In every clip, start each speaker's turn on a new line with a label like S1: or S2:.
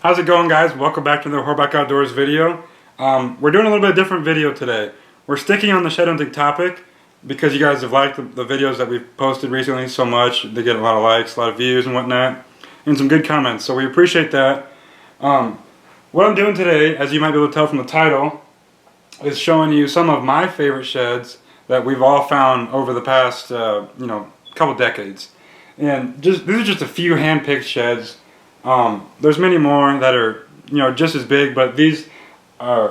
S1: How's it going, guys? Welcome back to the Horbach Outdoors video. We're doing a little bit different video today. We're sticking on the shed hunting topic because you guys have liked the videos that we've posted recently so much. They get a lot of likes, a lot of views and whatnot, and some good comments, so we appreciate that. What I'm doing today, as you might be able to tell from the title, is showing you some of my favorite sheds that we've all found over the past couple decades. And these are just a few hand-picked sheds. There's many more that are just as big, but they're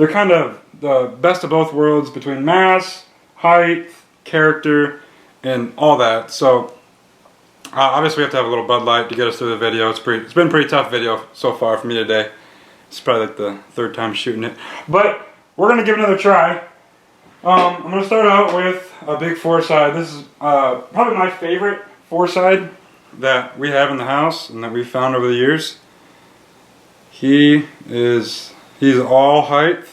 S1: kind of the best of both worlds between mass, height, character, and all that. So obviously we have to have a little Bud Light to get us through the video. It's been a pretty tough video so far for me today. It's probably like the third time shooting it, but we're gonna give it another try. I'm gonna start out with a big four-side. This is probably my favorite four-side that we have in the house and that we've found over the years. He's all height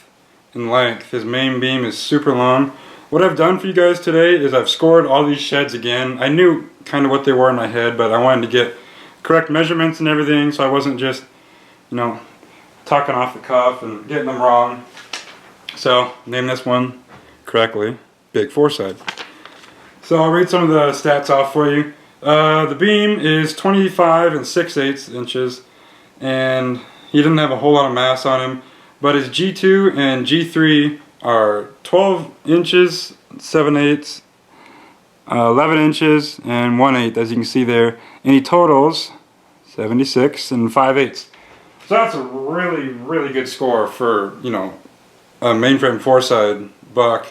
S1: and length. His main beam is super long. What I've done for you guys today is I've scored all these sheds again. I knew kind of what they were in my head, but I wanted to get correct measurements and everything, so I wasn't just talking off the cuff and getting them wrong. So name this one correctly, big four-side. So I'll read some of the stats off for you. The beam is 25 6/8 inches, and he didn't have a whole lot of mass on him, but his G2 and G3 are 12 inches 7/8, 11 inches and 1/8, as you can see there, and he totals 76 5/8. So that's a really good score for a mainframe four-side buck.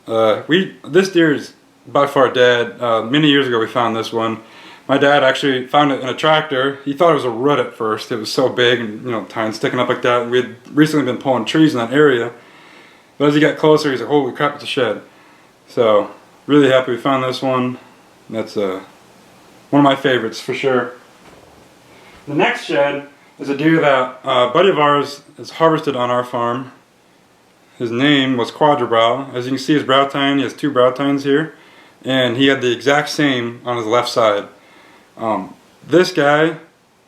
S1: This deer is by far dead. Many years ago we found this one. My dad actually found it in a tractor. He thought it was a root at first. It was so big and tines sticking up like that. We had recently been pulling trees in that area. But as he got closer, he's like, holy crap, it's a shed. So really happy we found this one. That's one of my favorites for sure. The next shed is a deer that a buddy of ours has harvested on our farm. His name was Quadrabrow. As you can see, his brow tine, he has two brow tines here, and he had the exact same on his left side. This guy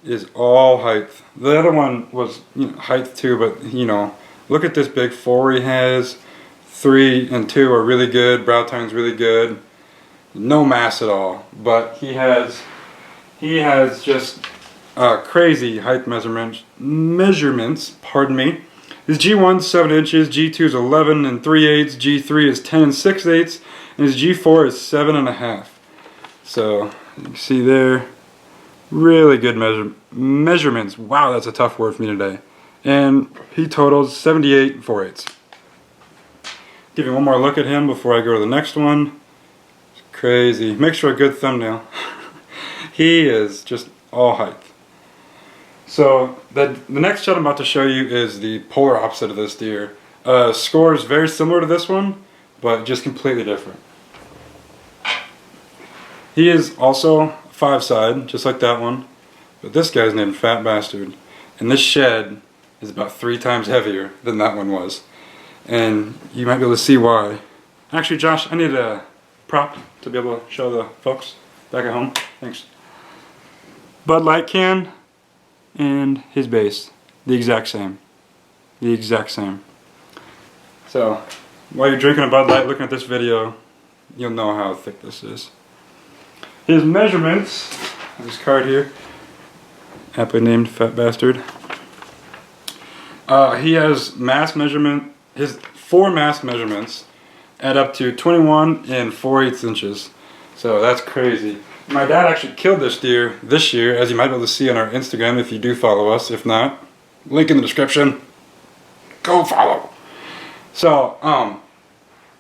S1: is all height. The other one was height too, but look at this big four he has. 3 and 2 are really good. Brow tine's really good. No mass at all, but he has just crazy height measurements. Pardon me. His G1 is 7 inches, G2 is 11 3/8, G3 is 10 6/8, and his G4 is 7 1/2. So you can see there, really good measurements. Wow, that's a tough word for me today. And he totals 78 4/8. Give you one more look at him before I go to the next one. It's crazy. Makes for a good thumbnail. He is just all height. So the next shot I'm about to show you is the polar opposite of this deer. Score is very similar to this one, but just completely different. He is also 5-side, just like that one, but this guy's named Fat Bastard. And this shed is about 3 times heavier than that one was. And you might be able to see why. Actually, Josh, I need a prop to be able to show the folks back at home. Thanks. Bud Light can and his base, the exact same. The exact same. So, while you're drinking a Bud Light looking at this video, you'll know how thick this is. His measurements, this card here, aptly named Fat Bastard. He has mass measurement, his 4 mass measurements add up to 21 4/8 inches. So that's crazy. My dad actually killed this deer this year, as you might be able to see on our Instagram if you do follow us. If not, link in the description. Go follow. So,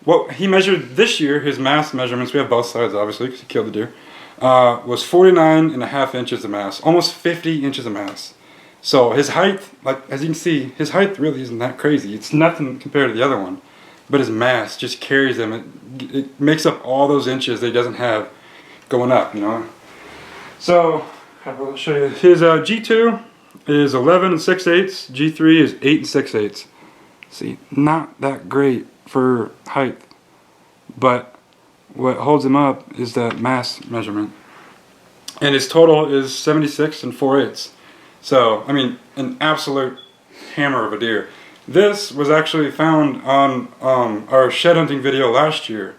S1: what he measured this year, his mass measurements, we have both sides obviously because he killed the deer, was 49 1/2 inches of mass, almost 50 inches of mass. So his height, like as you can see, his height really isn't that crazy. It's nothing compared to the other one, but his mass just carries him. It makes up all those inches that he doesn't have going up, So I'll show you. His G2 is 11 6/8, G3 is 8 6/8. See, not that great for height, but what holds him up is that mass measurement. And his total is 76 4/8. So, I mean, an absolute hammer of a deer. This was actually found on our shed hunting video last year,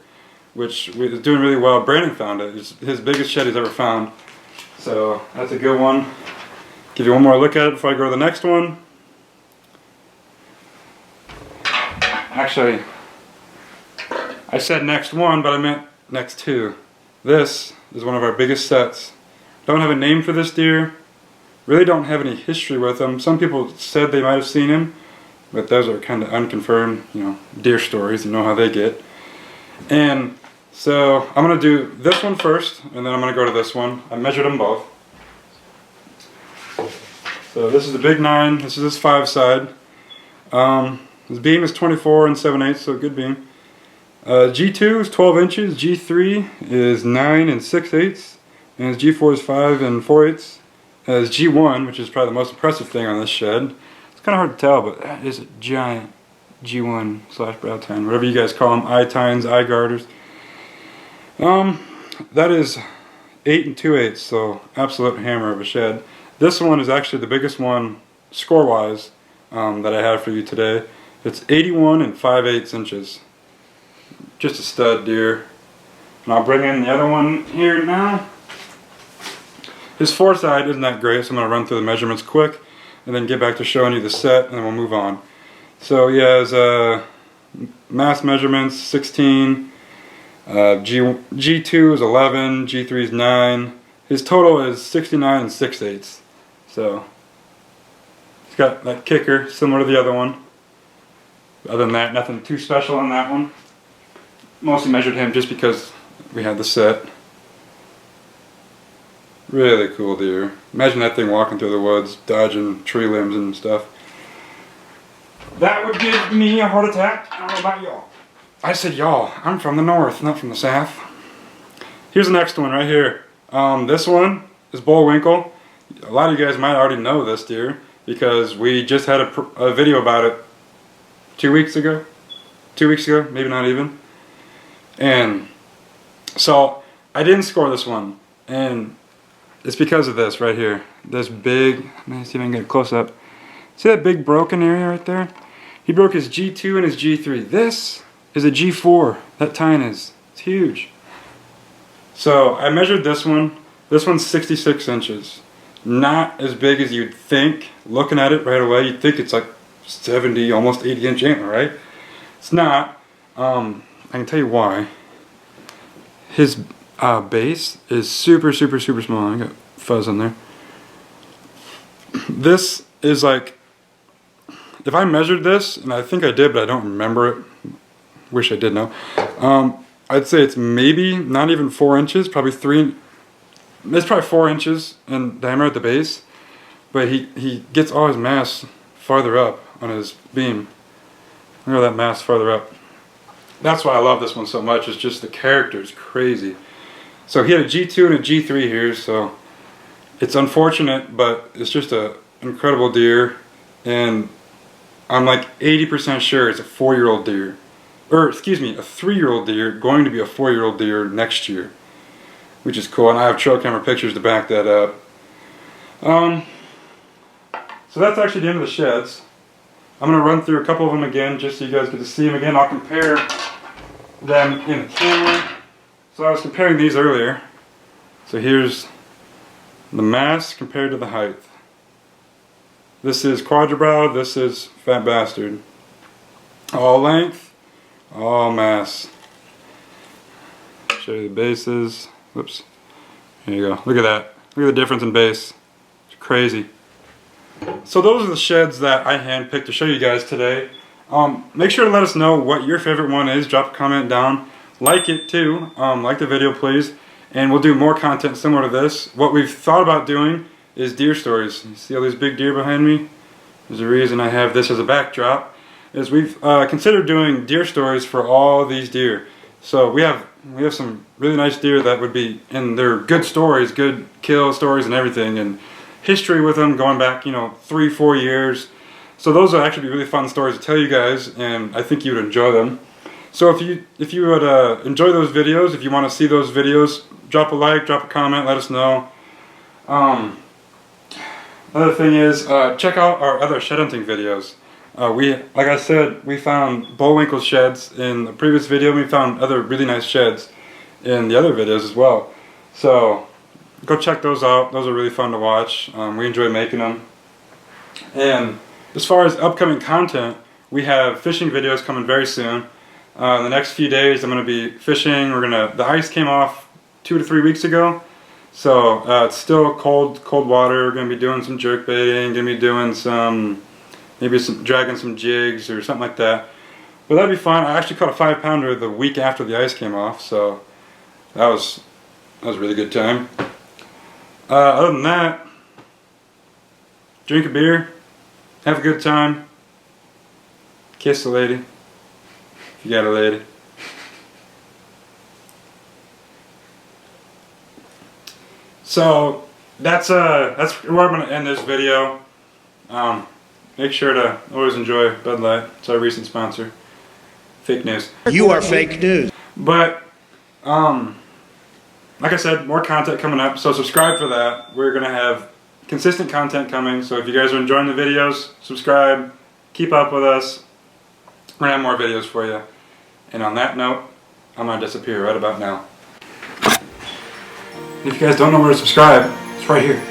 S1: which was doing really well. Brandon found it. It's his biggest shed he's ever found. So that's a good one. Give you one more look at it before I go to the next one. Actually, I said next one, but I meant next two. This is one of our biggest sets. Don't have a name for this deer. Really don't have any history with him. Some people said they might have seen him, but those are kind of unconfirmed, you know, deer stories. You know how they get. And so I'm going to do this one first, and then I'm going to go to this one. I measured them both. So this is the big 9. This is his 5 side. His beam is 24 and 7/8, so good beam. G2 is 12 inches. G3 is 9 and 6/8, and his G4 is 5 and 4/8. His G1, which is probably the most impressive thing on this shed. It's kind of hard to tell, but that is a giant G1 / brow tine, whatever you guys call them, eye tines, eye garters. That is 8 and 2/8, so absolute hammer of a shed. This one is actually the biggest one score-wise that I have for you today. It's 81 and 5/8 inches. Just a stud deer. And I'll bring in the other one here now. His foresight isn't that great, so I'm going to run through the measurements quick and then get back to showing you the set, and then we'll move on. So he has mass measurements 16, G2 is 11, G3 is 9. His total is 69 and 6/8. So he's got that kicker similar to the other one. Other than that, nothing too special on that one. Mostly measured him just because we had the set. Really cool deer. Imagine that thing walking through the woods, dodging tree limbs and stuff. That would give me a heart attack. I don't know about y'all. I said y'all. I'm from the north, not from the south. Here's the next one right here. This one is Bullwinkle. A lot of you guys might already know this deer because we just had a video about it 2 weeks ago. 2 weeks ago, maybe not even. And so I didn't score this one, and it's because of this right here. This big, let me see if I can get a close up. See that big broken area right there? He broke his G2 and his G3. This is a G4. That tine is. It's huge. So I measured this one. This one's 66 inches. Not as big as you'd think. Looking at it right away, you'd think it's like 70, almost 80 inch antler, right? It's not. I can tell you why. His base is super small. I got fuzz on there. This is like, if I measured this, and I think I did, but I don't remember it. Wish I did know. I'd say it's maybe not even 4 inches, probably 3. It's probably 4 inches in diameter at the base, but he gets all his mass farther up on his beam. Look at that mass farther up. That's why I love this one so much. It's just the character is crazy. So he had a G2 and a G3 here, so it's unfortunate, but it's just an incredible deer, and I'm like 80% sure it's a 4-year-old deer. Or, excuse me, a 3-year-old deer going to be a 4-year-old deer next year, which is cool, and I have trail camera pictures to back that up. So that's actually the end of the sheds. I'm going to run through a couple of them again just so you guys get to see them again. I'll compare them in the camera. So I was comparing these earlier. So here's the mass compared to the height. This is quadribrow, this is fat bastard. All length, all mass. Show you the bases. Whoops. There you go. Look at that. Look at the difference in base. It's crazy. So those are the sheds that I handpicked to show you guys today. Make sure to let us know what your favorite one is. Drop a comment down. Like it too. Like the video please. And we'll do more content similar to this. What we've thought about doing is deer stories. You see all these big deer behind me? There's a reason I have this as a backdrop. Is we've considered doing deer stories for all these deer. So we have some really nice deer that would be, and they're good stories, good kill stories and everything, and history with them going back, 3-4 years. So those will actually be really fun stories to tell you guys, and I think you would enjoy them. So if you would enjoy those videos, if you want to see those videos, drop a like, drop a comment, let us know. Another thing is, check out our other shed hunting videos. Like I said, we found Bullwinkle sheds in the previous video. We found other really nice sheds in the other videos as well. So go check those out. Those are really fun to watch. We enjoy making them. And as far as upcoming content, we have fishing videos coming very soon. In the next few days, I'm going to be fishing. The ice came off 2 to 3 weeks ago. So it's still cold water. We're going to be doing some jerk baiting, going to be doing dragging some jigs or something like that. But that'd be fun. I actually caught a 5-pounder the week after the ice came off, so that was a really good time. Other than that, drink a beer, have a good time, kiss a lady, if you got a lady. So that's where I'm gonna end this video. Make sure to always enjoy Bud Light. It's our recent sponsor. Fake news.
S2: You are fake news.
S1: But like I said, more content coming up. So subscribe for that. We're gonna have consistent content coming. So if you guys are enjoying the videos, subscribe. Keep up with us. We're gonna have more videos for you. And on that note, I'm gonna disappear right about now. If you guys don't know where to subscribe, it's right here.